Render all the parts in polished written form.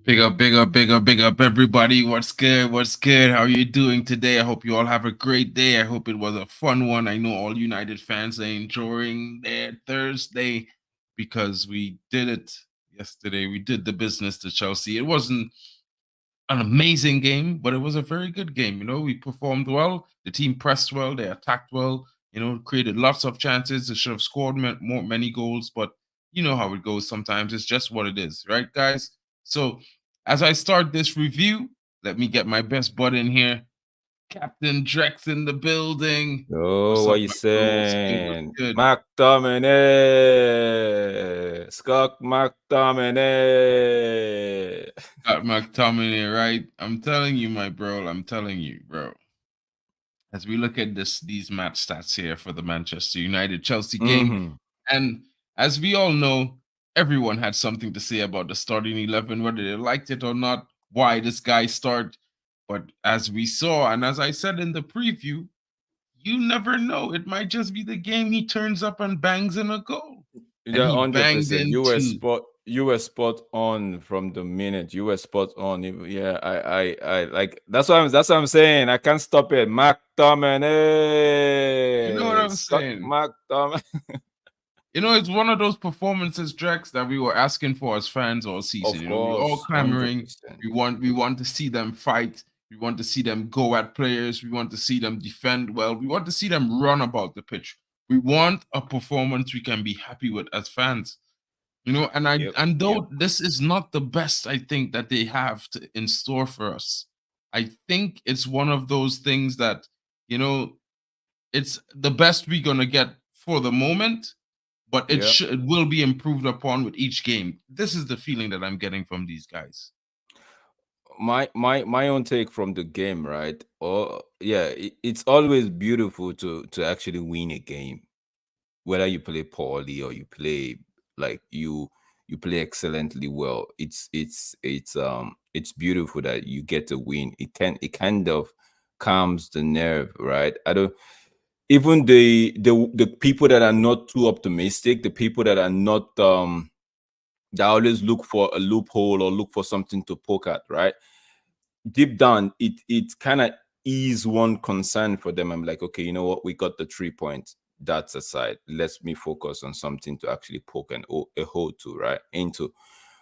Big up, everybody. What's good? What's good? How are you doing today? I hope you all have a great day. I hope it was a fun one. I know all United fans are enjoying their Thursday because we did it yesterday. We did the business to Chelsea. It wasn't an amazing game, but it was a very good game. You know, we performed well. The team pressed well. They attacked well. You know, created lots of chances. They should have scored many goals, but you know how it goes sometimes. It's just what it is, right, guys? So, as I start this review, let me get my best bud in here. Captain Drex in the building. Oh, What's what up, you my bro? What's good? What's saying? good? McTominay. Scott McTominay. Got McTominay, right? I'm telling you, my bro. I'm telling you, bro. As we look at these match stats here for the Manchester United Chelsea game, Mm-hmm. and as we all know, everyone had something to say about the starting 11, whether they liked it or not, why this guy start. But as we saw, and as I said in the preview, you never know. It might just be the game he turns up and bangs in a goal. And Yeah, he banged 100%. in two. You were spot on from the minute. You were spot on. Yeah, I like that's what I'm saying. I can't stop it. You know what McTominay. I'm Scott saying? McTominay. You know, it's one of those performances, Drex, that we were asking for as fans all season. Of You know, we all course, clamoring. 100%. We want to see them fight. We want to see them go at players. We want to see them defend well. We want to see them run about the pitch. We want a performance we can be happy with as fans. You know, Yep, and yep. though this is not the best, I think that they have in store for us. I think it's one of those things that, you know, it's the best we're gonna get for the moment, but Yeah. it will be improved upon with each game. This is the feeling that I'm getting from these guys. My own take from the game, right? Oh yeah, it's always beautiful to actually win a game, whether you play poorly or you play like you play excellently well. It's beautiful that you get to win. It kind of calms the nerve, right? I don't even the people that are not too optimistic, the people that are not that always look for a loophole or look for something to poke at, right? Deep down, it kind of is one concern for them. I'm like, okay, you know what? We got the 3 points. That's aside. Let's me focus on something to actually poke a hole to, right? Into.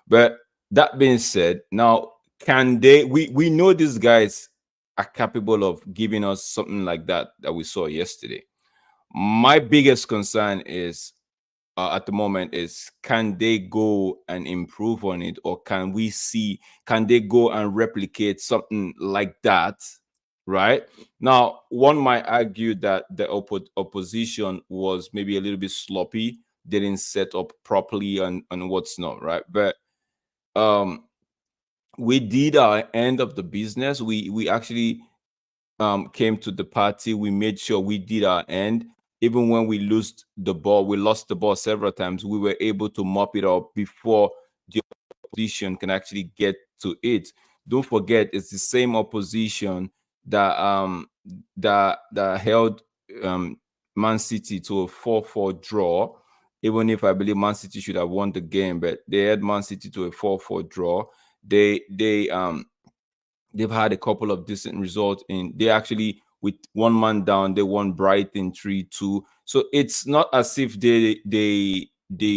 But that being said, now can they? We know these guys are capable of giving us something like that we saw yesterday. My biggest concern is at the moment is can they go and improve on it, or can they go and replicate something like that, right? Now one might argue that the opposition was maybe a little bit sloppy, didn't set up properly and what's not, right? But um we did our end of the business. We actually came to the party. We made sure we did our end. Even when we lost the ball several times. We were able to mop it up before the opposition can actually get to it. Don't forget, it's the same opposition that held Man City to a 4-4 draw. Even if I believe Man City should have won the game, but they had Man City to a 4-4 draw. They've had a couple of decent results in they actually with one man down they won Brighton 3-2. So it's not as if they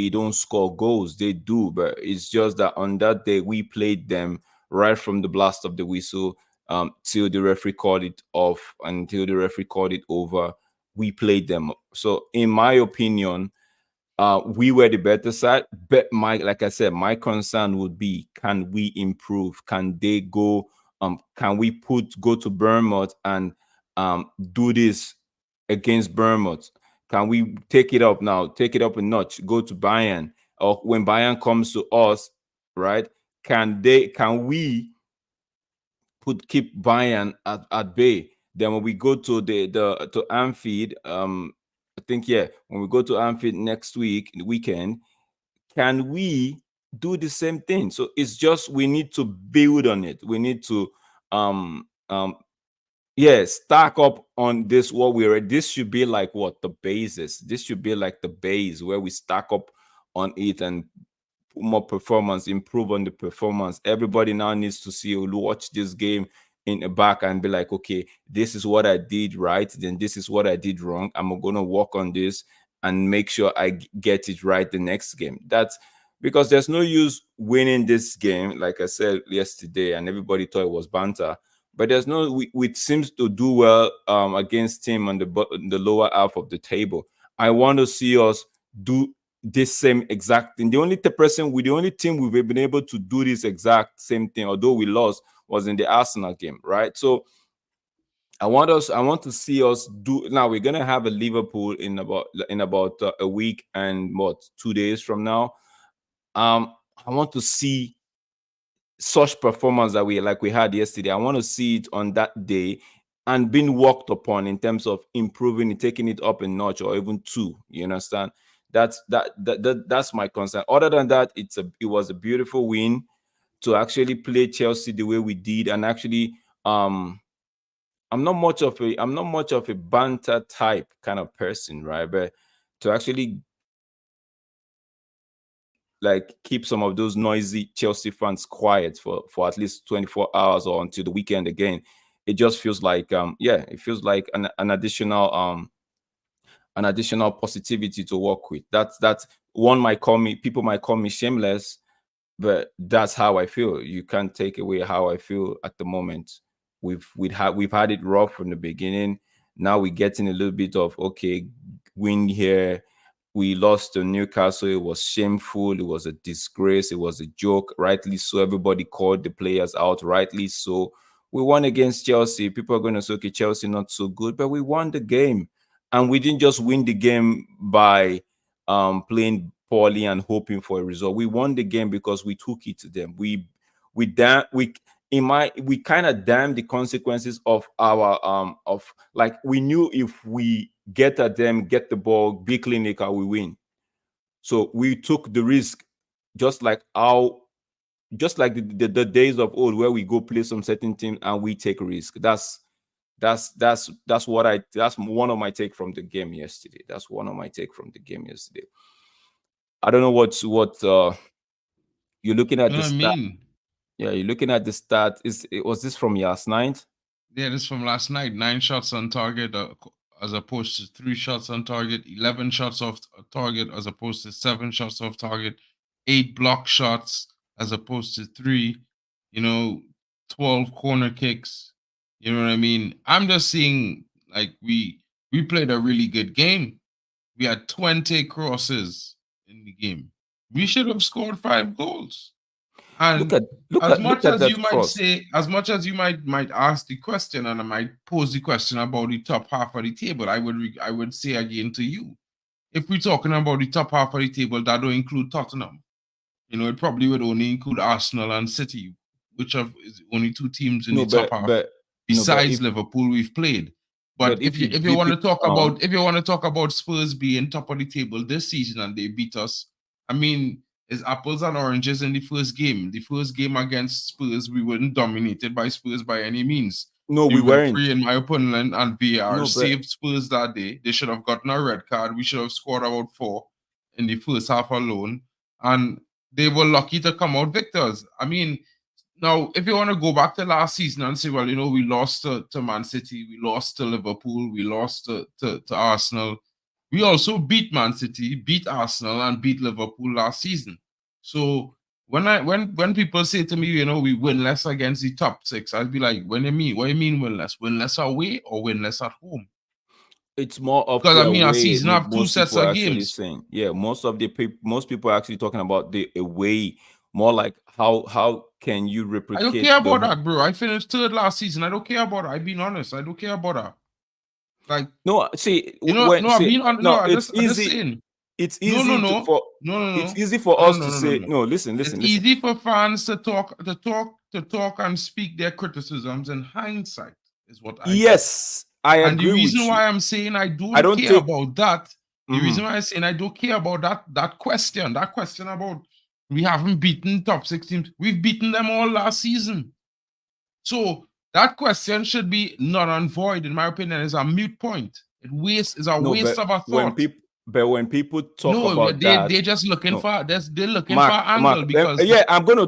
don't score goals. They do, but it's just that on that day we played them right from the blast of the whistle till the referee called it off, until the referee called it over. We played them. So in my opinion, we were the better side. But like I said, my concern would be, can we improve? Can they go? Can we go to Bournemouth and do this against Bournemouth? Can we take it up now? Take it up a notch. Go to Bayern, or when Bayern comes to us, right? Can we put keep Bayern at bay. Then when we go to the to Anfield, I think, yeah, when we go to Anfield next week, weekend, can we do the same thing? So it's just we need to build on it. We need to um um yeah, stack up on this what we're at. This should be like what the basis. This should be like the base where we stack up on it and more performance, improve on the performance. Everybody now needs to see watch this game in the back and be like, okay, this is what I did right, then this is what I did wrong. I'm gonna work on this and make sure I get it right the next game. That's because there's no use winning this game, like I said yesterday, and everybody thought it was banter. But there's no, we seems to do well against team on the lower half of the table. I want to see us do this same exact thing. The only team we've been able to do this exact same thing, although we lost, was in the Arsenal game, right? So I want to see us do. Now we're gonna have a Liverpool in about a week and what 2 days from now. I want to see such performance that we had yesterday. I want to see it on that day and being worked upon in terms of improving it, taking it up a notch or even two. You understand? That's my concern. Other than that, it was a beautiful win to actually play Chelsea the way we did, and actually, I'm not much of a banter type kind of person, right? But to actually like keep some of those noisy Chelsea fans quiet for at least 24 hours or until the weekend again, it just feels like yeah, it feels like an additional positivity to work with. That's one might call me people might call me shameless, but that's how I feel. You can't take away how I feel at the moment. We've had it rough from the beginning. Now we're getting a little bit of okay, win here. We lost to Newcastle. It was shameful. It was a disgrace. It was a joke. Rightly so. Everybody called the players out. Rightly so. We won against Chelsea. People are going to say, okay, Chelsea not so good, but we won the game, and we didn't just win the game by playing poorly and hoping for a result. We won the game because we took it to them. We we kind of damn the consequences of our of like we knew if we get at them, get the ball, be clinical, we win. So we took the risk, just like how just like the days of old where we go play some certain team and we take risk. That's one of my take from the game yesterday. That's one of my take from the game yesterday. I don't know you're looking You at know the what I stat. mean? Yeah, you're looking at the stat. Was this from last night? Yeah, this from last night. 9 shots on target as opposed to 3 shots on target. 11 shots off target as opposed to 7 shots off target. 8 block shots as opposed to 3. You know, 12 corner kicks. You know what I mean? I'm just seeing like we played a really good game. We had 20 crosses in the game. We should have scored 5 goals. Look And at as look much at as you that might cross. say, as much as you might ask the question, and I might pose the question about the top half of the table, I would say again to you, if we're talking about the top half of the table, that don't include Tottenham. You know, it probably would only include Arsenal and City, which are is the only 2 teams in No, the top but half no, but besides Liverpool we've played. But if you if you dip want it to talk down, about if you want to talk about Spurs being top of the table this season and they beat us, I mean, it's apples and oranges in the first game. The first game against Spurs, we weren't dominated by Spurs by any means. no, The we weren't. referee, in my opinion, and VAR No, but saved Spurs that day. They should have gotten a red card. We should have scored about 4 in the first half alone. And they were lucky to come out victors. I mean, now if you want to go back to last season and say, well, you know, we lost to Man City, we lost to Liverpool, we lost to Arsenal. We also beat Man City, beat Arsenal, and beat Liverpool last season. So when people say to me, you know, we win less against the top 6, I'd be like, when you mean, what do you mean win less? Win less away or win less at home? it's more of Because the I mean, a away. season have two Most sets people are of actually games. saying, yeah, most people are actually talking about the away, more like how can you I don't replicate care the about that, bro. I finished third last season. I don't care about that. I'm being honest. I don't care about that. Like, no, see you know, when no, I'm see being on. No, no, it's I just easy. saying. it's No, no, easy to no, for no, no, it's no, easy for no, us no, to no, no, say no. no. Listen, It's listen, listen. easy for fans to talk and speak their criticisms in hindsight, is what I think. Yes, I And the agree reason with you. why I'm saying I I don't don't care take. about that, the reason Mhm. why I'm saying I don't care about that question about we haven't beaten top six teams. We've beaten them all last season. So that question should be null and void, in my opinion, is a mute point. Is a No, waste of a thought. but when people talk No, about that, they just looking no, for they're looking for an Mark, angle because yeah, I'm gonna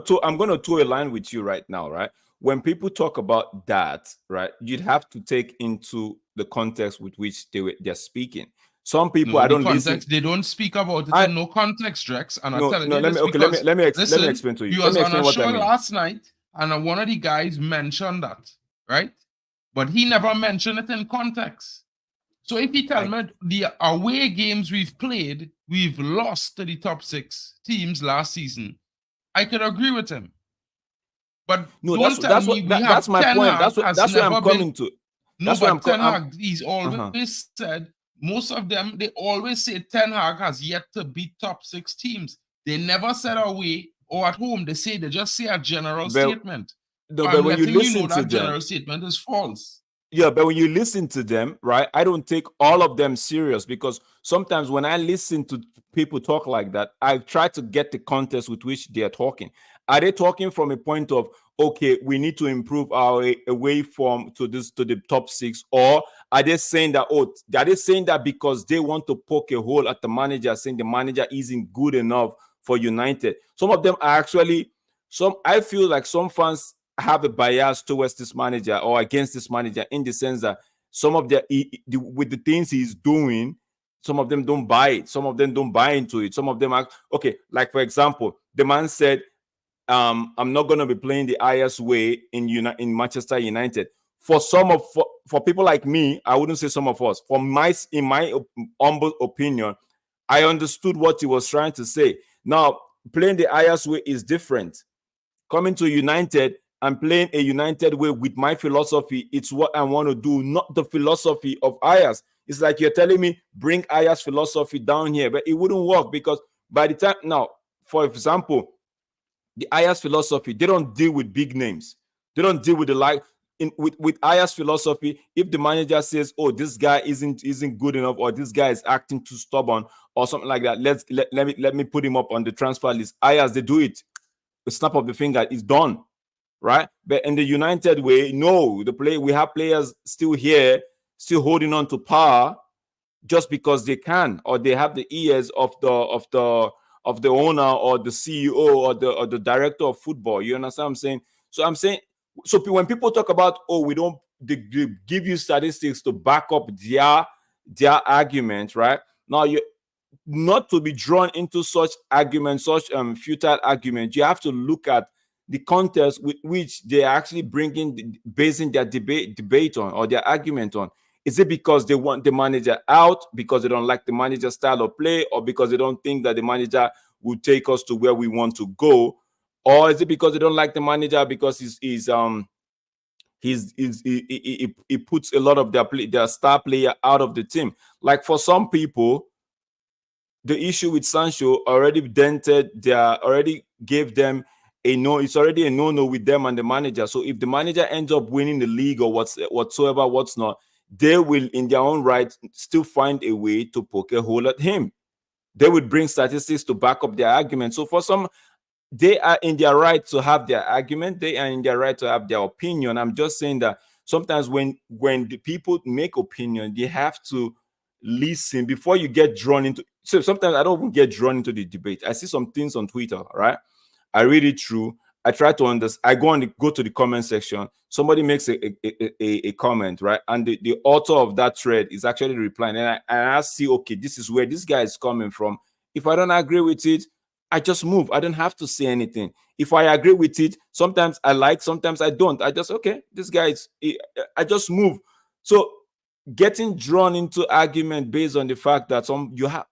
toe a line with you right now, right? When people talk about that, right, you'd have to take into the context with which they're speaking. Some people no, I the don't listen. context, they don't speak about it I in no context, Rex. And I'm no telling no you let this me okay let me because, let me let me listen, explain to you. we Let was me on a explain what show I mean. last night and one of the guys mentioned that, right? But he never mentioned it in context. So if you tell I me the away games we've played, we've lost to the top six teams last season, I could agree with him. But no, don't tell me we that's have my Ten point. Hag has That's where I'm never been. coming to. No, That's where but Ten I'm Hag, he's uh-huh. always said, most of them, they always say Ten Hag has yet to beat top six teams. They never said away or at home. They just say a general But statement. no, but I'm when you letting you know listen to that them, general statement is false. yeah, but when you listen to them, right, I don't take all of them serious because sometimes when I listen to people talk like that, I try to get the context with which they are talking. Are they talking from a point of, okay, we need to improve our away from to this to the top six, or are they saying that, oh, are they saying that because they want to poke a hole at the manager, saying the manager isn't good enough for United? Some of them are actually some. I feel like some fans have a bias towards this manager or against this manager in the sense that some of with the things he's doing, some of them don't buy it, some of them don't buy into it, some of them are okay. Like for example, the man said, I'm not going to be playing the IS way in Manchester United. For people like me, I wouldn't say some of us. For my in my humble opinion, I understood what he was trying to say. Now, playing the IS way is different. Coming to United and playing a United way with my philosophy, it's what I want to do, not the philosophy of Ayers. It's like you're telling me bring Ayers philosophy down here, but it wouldn't work because by the time now, for example, the Ayers philosophy, they don't deal with big names. They don't deal with the like with Ayers philosophy. If the manager says, "Oh, this guy isn't good enough," or this guy is acting too stubborn, or something like that, let me put him up on the transfer list. Ayers, they do it. The snap of the finger is done, right? But in the United way, no, we have players still here, still holding on to power just because they can, or they have the ears of the owner or the CEO or the director of football. You understand what I'm saying? So I'm saying, so when people talk about, oh, we don't, they give you statistics to back up their argument, right? Now you not to be drawn into such arguments, such futile arguments, you have to look at the context with which they are actually basing their debate on or their argument on. Is it because they want the manager out because they don't like the manager's style of play, or because they don't think that the manager will take us to where we want to go, or is it because they don't like the manager because he puts a lot of their star player out of the team? Like for some people, the issue with Sancho already gave them a no. It's already a no with them and the manager. So if the manager ends up winning the league or whatsoever, what's not, they will, in their own right, still find a way to poke a hole at him. They would bring statistics to back up their argument. So for some, they are in their right to have their argument. They are in their right to have their opinion. I'm just saying that sometimes when the people make opinion, they have to listen before you get drawn into. So sometimes I don't even get drawn into the debate. I see some things on Twitter, right? I read it through. I try to understand. I go to the comment section. Somebody makes a comment, right? And the author of that thread is actually replying. And I see, okay, this is where this guy is coming from. If I don't agree with it, I just move. I don't have to say anything. If I agree with it, sometimes I like, sometimes I don't. I just, okay, this guy is, I just move. So getting drawn into argument based on the fact that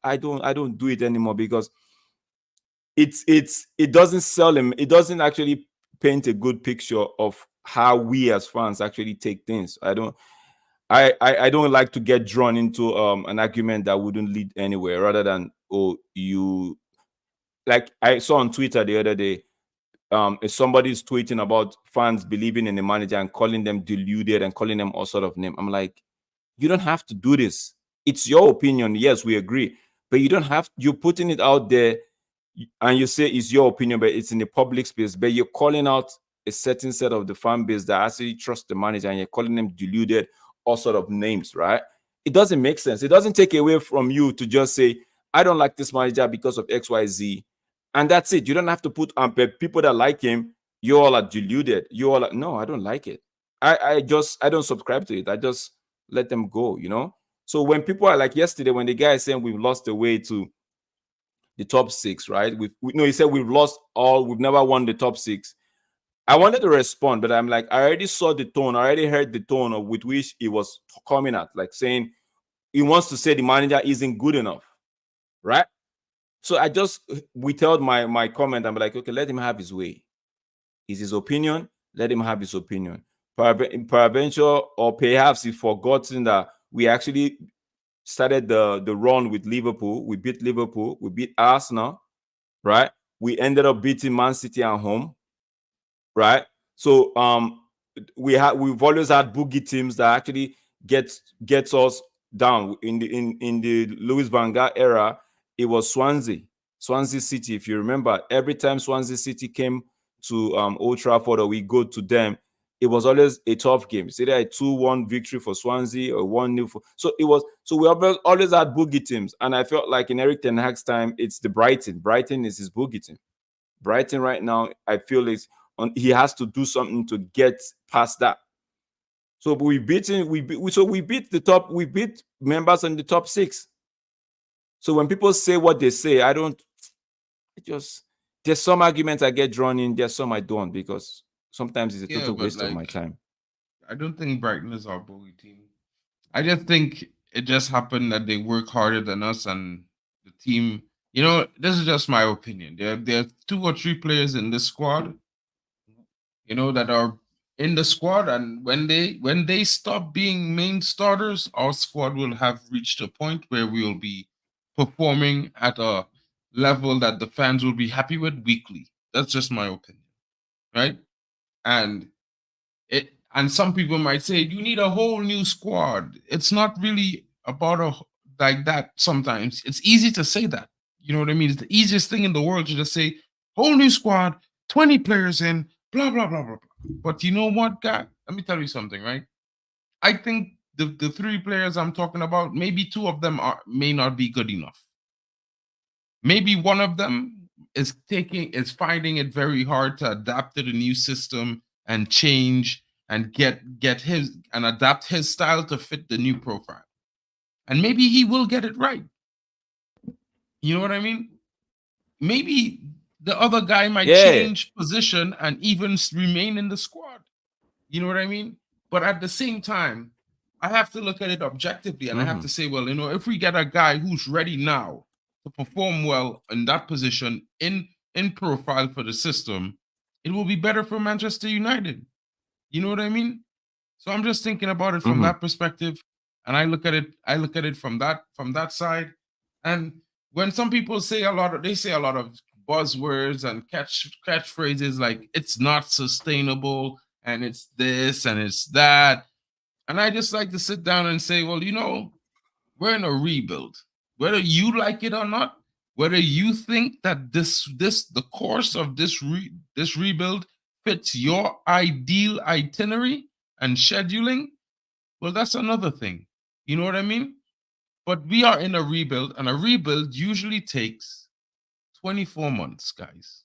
I don't do it anymore because it doesn't sell him. It doesn't actually paint a good picture of how we as fans actually take things. I don't like to get drawn into an argument that wouldn't lead anywhere, rather than oh, you, like I saw on Twitter the other day, if somebody's tweeting about fans believing in the manager and calling them deluded and calling them all sort of name. I'm like, you don't have to do this. It's your opinion. Yes, we agree, but you don't have. You're putting it out there, and you say it's your opinion, but it's in the public space. But you're calling out a certain set of the fan base that actually trust the manager, and you're calling them deluded, all sort of names, right? It doesn't make sense. It doesn't take away from you to just say, I don't like this manager because of XYZ, and that's it. You don't have to put people that like him. You all are deluded. You all are, no, I don't like it. I don't subscribe to it. I just let them go. So when people are like yesterday, when the guy is saying we've lost the way to the top six, right? No, he said we've lost all. We've never won the top six. I wanted to respond, but I'm like, I already saw the tone. I already heard the tone of with which he was coming at, like saying he wants to say the manager isn't good enough, right? So I just withheld my comment. I'm like, okay, let him have his way. It's his opinion. Let him have his opinion. Peradventure, or perhaps he forgotten that we actually started the run with Liverpool. We beat Liverpool. We beat Arsenal, right? We ended up beating Man City at home, right? So we've always had boogie teams that actually gets us down. In the Louis van Gaal era, it was Swansea City. If you remember, every time Swansea City came to Old Trafford or we go to them, it was always a tough game. It's either a 2-1 victory for Swansea or 1-0 for. So it was. So we always had boogie teams, and I felt like in Eric Ten Hag's time, it's the Brighton. Brighton is his boogie team. Brighton right now, I feel he has to do something to get past that. So we beat members in the top six. So when people say what they say, there's some arguments I get drawn in, there's some I don't, because sometimes it's a Yeah, total but waste of my like, time. I don't think Brighton is our bully team. I just think it just happened that they work harder than us, and the team. This is just my opinion. There are 2 or 3 players in this squad, that are in the squad, and when they stop being main starters, our squad will have reached a point where we will be performing at a level that the fans will be happy with weekly. That's just my opinion, right? And some people might say you need a whole new squad. It's not really about like that. Sometimes it's easy to say that. You know what I mean? It's the easiest thing in the world to just say whole new squad, 20 players in, blah blah blah blah blah. But you know what, guy? Let me tell you something, right? I think the 3 players I'm talking about, maybe 2 of them may not be good enough. Maybe one of them is finding it very hard to adapt to the new system and change and get his and adapt his style to fit the new profile. And maybe he will get it right. You know what I mean? Maybe the other guy might Yeah. change position and even remain in the squad. You know what I mean? But at the same time, I have to look at it objectively, and I have Mm-hmm. to say, well, if we get a guy who's ready now to perform well in that position in profile for the system, it will be better for Manchester United. You know what I mean? So I'm just thinking about it from Mm-hmm. that perspective, and I look at it from that side. And when some people say they say a lot of buzzwords and catchphrases like it's not sustainable and it's this and it's that. And I just like to sit down and say, well, we're in a rebuild. Whether you like it or not, whether you think that the course of this rebuild fits your ideal itinerary and scheduling, well, that's another thing. You know what I mean? But we are in a rebuild, and a rebuild usually takes 24 months, guys.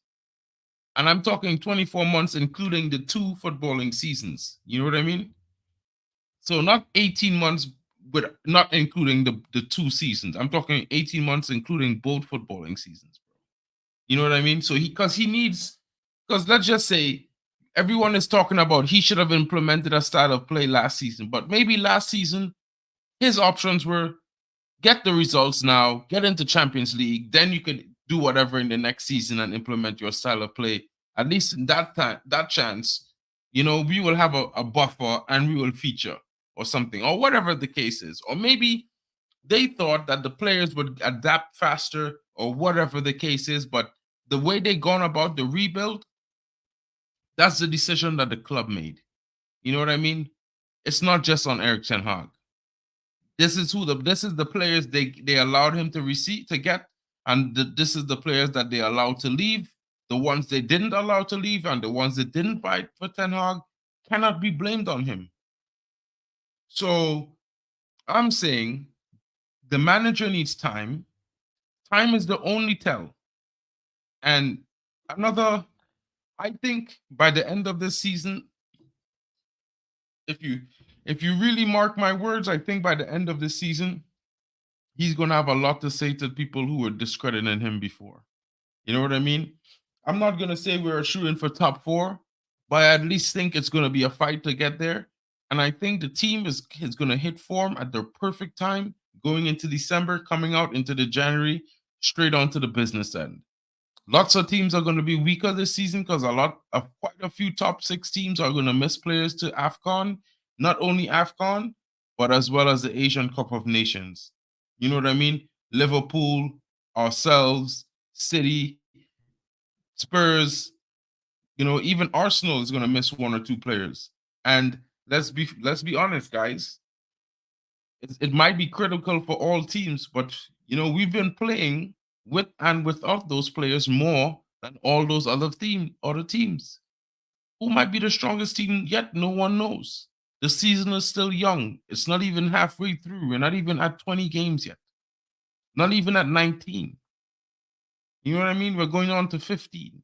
And I'm talking 24 months, including the 2 footballing seasons. You know what I mean? So not 18 months, but not including the 2 seasons. I'm talking 18 months, including both footballing seasons, bro. You know what I mean? So because let's just say everyone is talking about he should have implemented a style of play last season, but maybe last season his options were get the results now, get into Champions League, then you could do whatever in the next season and implement your style of play. At least in that time, that chance, we will have a buffer and we will feature or something, or whatever the case is. Or maybe They thought that the players would adapt faster or whatever the case is, but the way they gone about the rebuild, that's the decision that the club made. You know what I mean? It's not just on Eric Ten Hag. This is the players they allowed him to receive to get, and this is the players that they allowed to leave. The ones they didn't allow to leave and the ones that didn't fight for Ten Hag cannot be blamed on him. So I'm saying the manager needs time. Time is the only tell. And another, I think by the end of this season, if you if you really mark my words, I think by the end of this season, he's gonna have a lot to say to people who were discrediting him before. You know what I mean? I'm not gonna say we're shooting for top four, but I at least think it's gonna be a fight to get there. And I think the team is gonna hit form at the perfect time, going into December, coming out into the January, straight onto the business end. Lots of teams are going to be weaker this season because quite a few top six teams are going to miss players to AFCON, not only AFCON, but as well as the Asian Cup of Nations. You know what I mean? Liverpool, ourselves, City, Spurs, even Arsenal is going to miss one or two players. And let's be honest, guys. It might be critical for all teams, but we've been playing with and without those players more than all those other teams. Who might be the strongest team yet? No one knows. The season is still young. It's not even halfway through. We're not even at 20 games yet. Not even at 19. You know what I mean? We're going on to 15.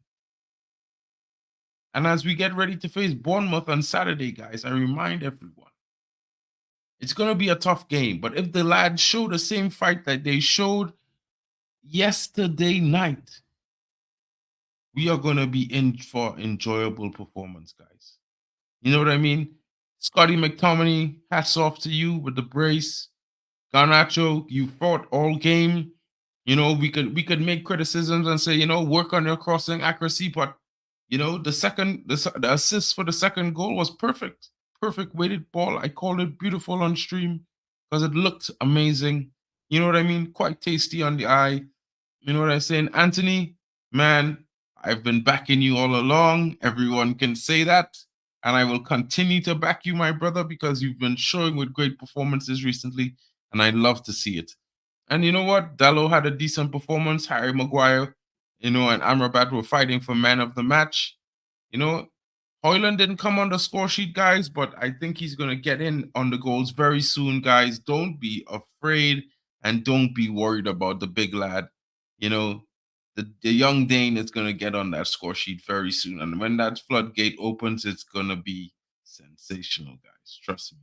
And as we get ready to face Bournemouth on Saturday, guys, I remind everyone, it's going to be a tough game. But if the lads show the same fight that they showed yesterday night, we are going to be in for enjoyable performance, guys. You know what I mean? Scotty McTominay, hats off to you with the brace. Garnacho, you fought all game. We could make criticisms and say, work on your crossing accuracy, but the assist for the second goal was perfect. Perfect weighted ball. I called it beautiful on stream because it looked amazing. You know what I mean? Quite tasty on the eye. You know what I'm saying? Anthony, man, I've been backing you all along. Everyone can say that. And I will continue to back you, my brother, because you've been showing with great performances recently. And I love to see it. And you know what? Dallo had a decent performance. Harry Maguire, and Amrabat were fighting for man of the match. Hoyland didn't come on the score sheet, guys, but I think he's going to get in on the goals very soon, guys. Don't be afraid and don't be worried about the big lad. The young Dane is going to get on that score sheet very soon. And when that floodgate opens, it's going to be sensational, guys. Trust me.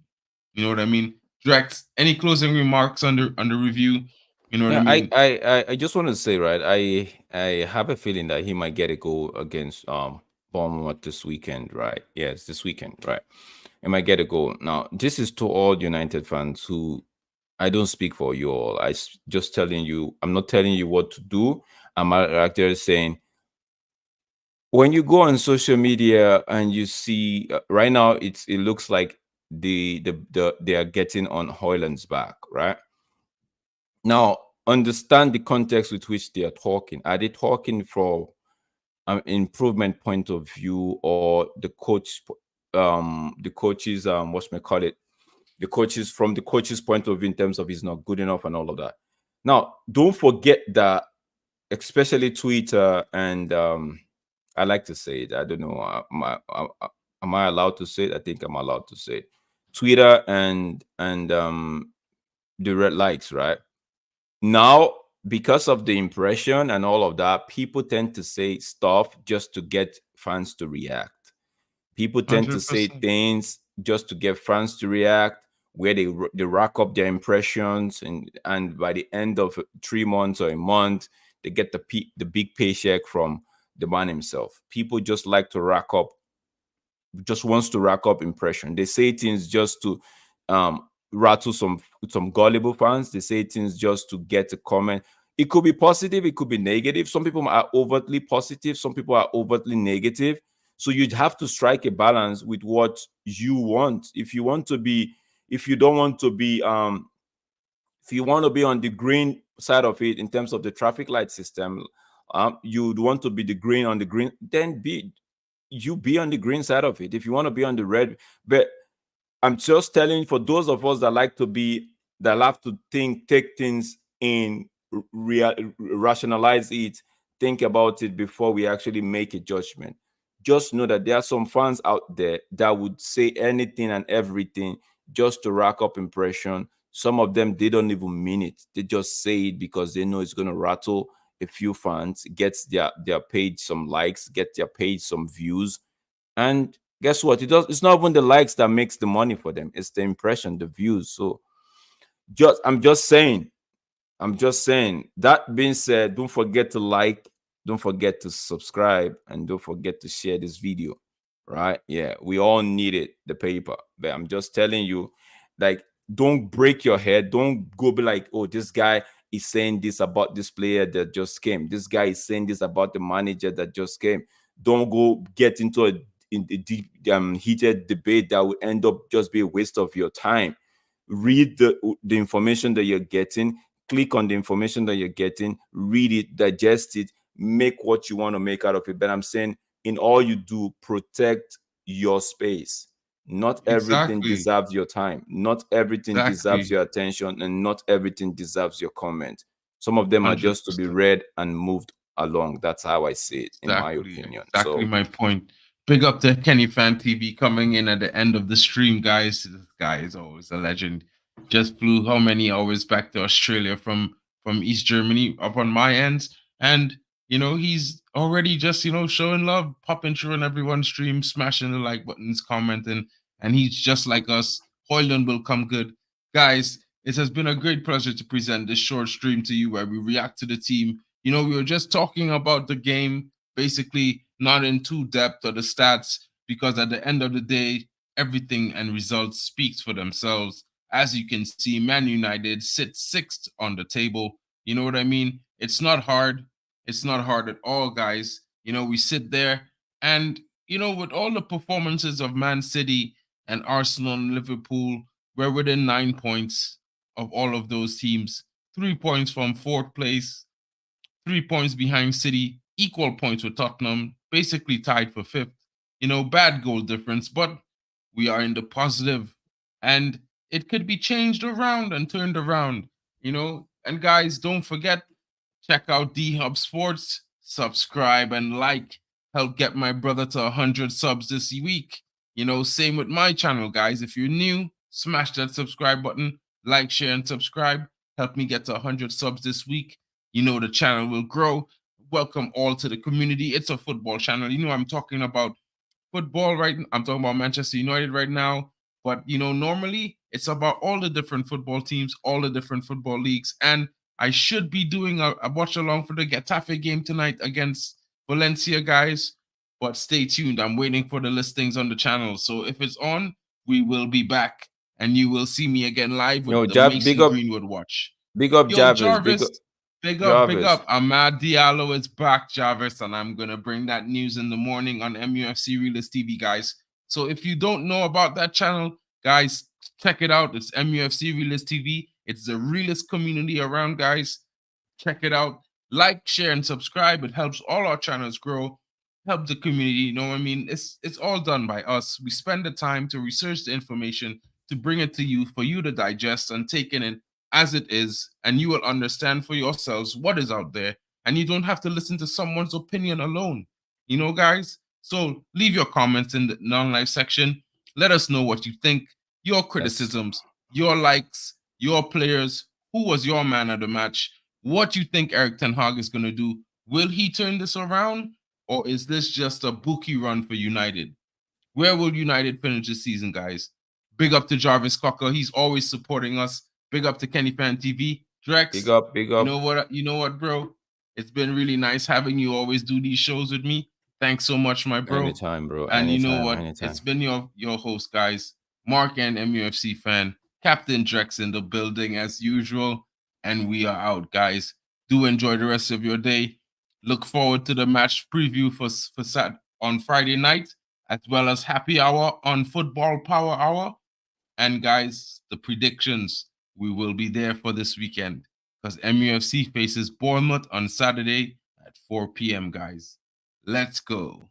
You know what I mean? Drex, any closing remarks on the review? You know what I Yeah, mean? I just want to say, right, I have a feeling that he might get a goal against Bournemouth this weekend, right? Yes, this weekend, right? He might get a goal. Now, this is to all United fans who I don't speak for you all. Just telling you, I'm not telling you what to do. I'm actually saying when you go on social media and you see right now, it looks like they are getting on Hoyland's back, right? Now, understand the context with which they are talking. Are they talking from an improvement point of view, or the coaches, what may call it, the coach's point of view in terms of he's not good enough and all of that? Now, don't forget that, especially Twitter and I like to say it. I don't know. Am I allowed to say it? I think I'm allowed to say it. Twitter and the red lights, right? Now, because of the impression and all of that, people tend to say stuff just to get fans to react. People tend to say 100%. things just to get fans to react, where they rack up their impressions, and by the end of 3 months or a month, they get the big paycheck from the man himself. People just wants to rack up impression. They say things just to rattle some gullible fans. They say things just to get a comment. It could be positive, it could be negative. Some people are overtly positive, some people are overtly negative. So you'd have to strike a balance with what you want. If you don't want to be If you want to be on the green side of it in terms of the traffic light system, you'd want to be the green on the green, then be on the green side of it. If you want to be on the red, but I'm just telling, for those of us that like to be, that have to take things in, rationalize it, think about it before we actually make a judgment. Just know that there are some fans out there that would say anything and everything just to rack up impression. Some of them, they don't even mean it. They just say it because they know it's going to rattle a few fans, gets their page some likes, get their page some views, and guess what? It's not even the likes that makes the money for them. It's the impression, the views. So just I'm just saying. That being said, don't forget to like, don't forget to subscribe, and don't forget to share this video. Right? Yeah, we all needed the paper. But I'm just telling you, like, don't break your head. Don't go be like, oh, this guy is saying this about this player that just came. This guy is saying this about the manager that just came. Don't go get into a deep, heated debate that will end up just be a waste of your time. Read the information that you're getting, click on the information that you're getting, read it, digest it, make what you want to make out of it. But I'm saying, in all you do, protect your space. Not everything Exactly. deserves your time, not everything deserves Exactly. your attention, and not everything deserves your comment. Some of them are just to be 100%. read and moved along. That's how I see it, in my Exactly, opinion. exactly So my point. Big up to Kenny Fan TV coming in at the end of the stream, guys. This guy is always a legend. Just flew how many hours back to Australia from East Germany up on my ends, and he's already just showing love, popping through on everyone's stream, smashing the like buttons, commenting, and he's just like us. Hoyland will come good, guys. It has been a great pleasure to present this short stream to you where we react to the team. We were just talking about the game, basically not in too depth or the stats, because at the end of the day, everything and results speaks for themselves. As you can see, Man United sit sixth on the table. You know what I mean? It's not hard. It's not hard at all, guys. We sit there and with all the performances of Man City and Arsenal and Liverpool, we're within 9 points of all of those teams. 3 points from fourth place, 3 points behind City, equal points with Tottenham, basically tied for fifth. Bad goal difference, but we are in the positive, and it could be changed around and turned around. And guys, don't forget, check out D Hub Sports, subscribe and like, help get my brother to 100 subs this week. Same with my channel, guys. If you're new, smash that subscribe button, like, share, and subscribe. Help me get to 100 subs this week. The channel will grow. Welcome all to the community. It's a football channel. I'm talking about football right now. I'm talking about Manchester United right now. But normally it's about all the different football teams, all the different football leagues. And I should be doing a watch along for the Getafe game tonight against Valencia, guys. But stay tuned. I'm waiting for the listings on the channel. So if it's on, we will be back and you will see me again live with the Big Mason up, Greenwood watch. big up Yo, Jarvis, big up Jarvis, big up, big Jarvis. up. Ahmad Diallo is back, Jarvis, and I'm going to bring that news in the morning on MUFC Realist TV, guys. So if you don't know about that channel, guys, check it out. It's MUFC Realist TV. It's the realest community around, guys. Check it out. Like, share, and subscribe. It helps all our channels grow, help the community. You know what I mean? It's all done by us. We spend the time to research the information to bring it to you for you to digest and take in it as it is, and you will understand for yourselves what is out there, and you don't have to listen to someone's opinion alone. Guys. So leave your comments in the non-live section. Let us know what you think, your Yes. criticisms, your likes, your players. Who was your man of the match? What you think Eric Ten Hag is going to do? Will he turn this around, or is this just a bookie run for United? Where will United finish this season, guys? Big up to Jarvis Cocker. He's always supporting us. Big up to Kenny Fan TV. Big Drex, up, big you up. know what? You know what, bro? It's been really nice having you always do these shows with me. Thanks so much, my bro. Anytime, bro. And you know Anytime, what? It's anytime. been your host, guys. Mark and MUFC fan. Captain Drex in the building as usual. And we are out, guys. Do enjoy the rest of your day. Look forward to the match preview for Sat on Friday night, as well as happy hour on Football Power Hour. And guys, the predictions. we will be there for this weekend because MUFC faces Bournemouth on Saturday at 4 p.m., guys. Let's go.